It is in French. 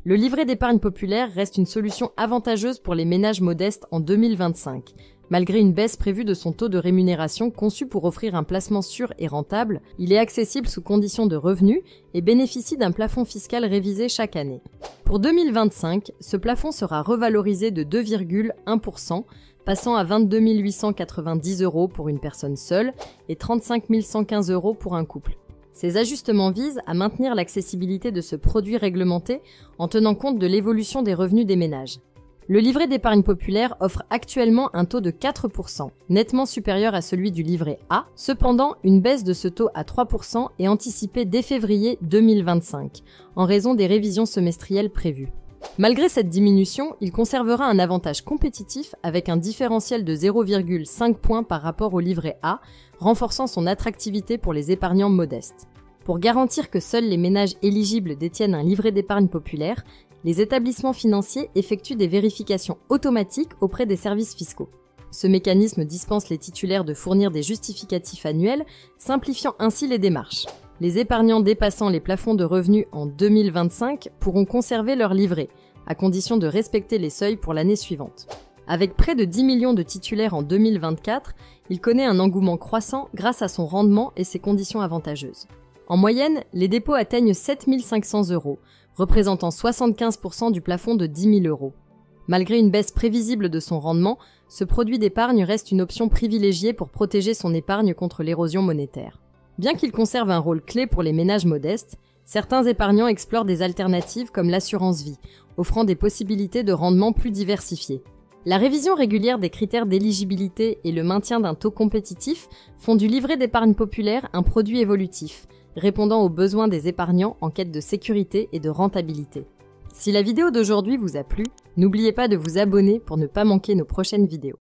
Le livret d'épargne populaire reste une solution avantageuse pour les ménages modestes en 2025. Malgré une baisse prévue de son taux de rémunération conçu pour offrir un placement sûr et rentable, il est accessible sous conditions de revenus et bénéficie d'un plafond fiscal révisé chaque année. Pour 2025, ce plafond sera revalorisé de 2,1%, passant à 22 890 € pour une personne seule et 35 115 € pour un couple. Ces ajustements visent à maintenir l'accessibilité de ce produit réglementé en tenant compte de l'évolution des revenus des ménages. Le livret d'épargne populaire offre actuellement un taux de 4%, nettement supérieur à celui du livret A. Cependant, une baisse de ce taux à 3% est anticipée dès février 2025, en raison des révisions semestrielles prévues. Malgré cette diminution, il conservera un avantage compétitif avec un différentiel de 0,5 points par rapport au livret A, renforçant son attractivité pour les épargnants modestes. Pour garantir que seuls les ménages éligibles détiennent un livret d'épargne populaire, les établissements financiers effectuent des vérifications automatiques auprès des services fiscaux. Ce mécanisme dispense les titulaires de fournir des justificatifs annuels, simplifiant ainsi les démarches. Les épargnants dépassant les plafonds de revenus en 2025 pourront conserver leur livret, à condition de respecter les seuils pour l'année suivante. Avec près de 10 millions de titulaires en 2024, il connaît un engouement croissant grâce à son rendement et ses conditions avantageuses. En moyenne, les dépôts atteignent 7 500 €, représentant 75% du plafond de 10 000 €. Malgré une baisse prévisible de son rendement, ce produit d'épargne reste une option privilégiée pour protéger son épargne contre l'érosion monétaire. Bien qu'il conserve un rôle clé pour les ménages modestes, certains épargnants explorent des alternatives comme l'assurance vie, offrant des possibilités de rendement plus diversifiées. La révision régulière des critères d'éligibilité et le maintien d'un taux compétitif font du livret d'épargne populaire un produit évolutif, répondant aux besoins des épargnants en quête de sécurité et de rentabilité. Si la vidéo d'aujourd'hui vous a plu, n'oubliez pas de vous abonner pour ne pas manquer nos prochaines vidéos.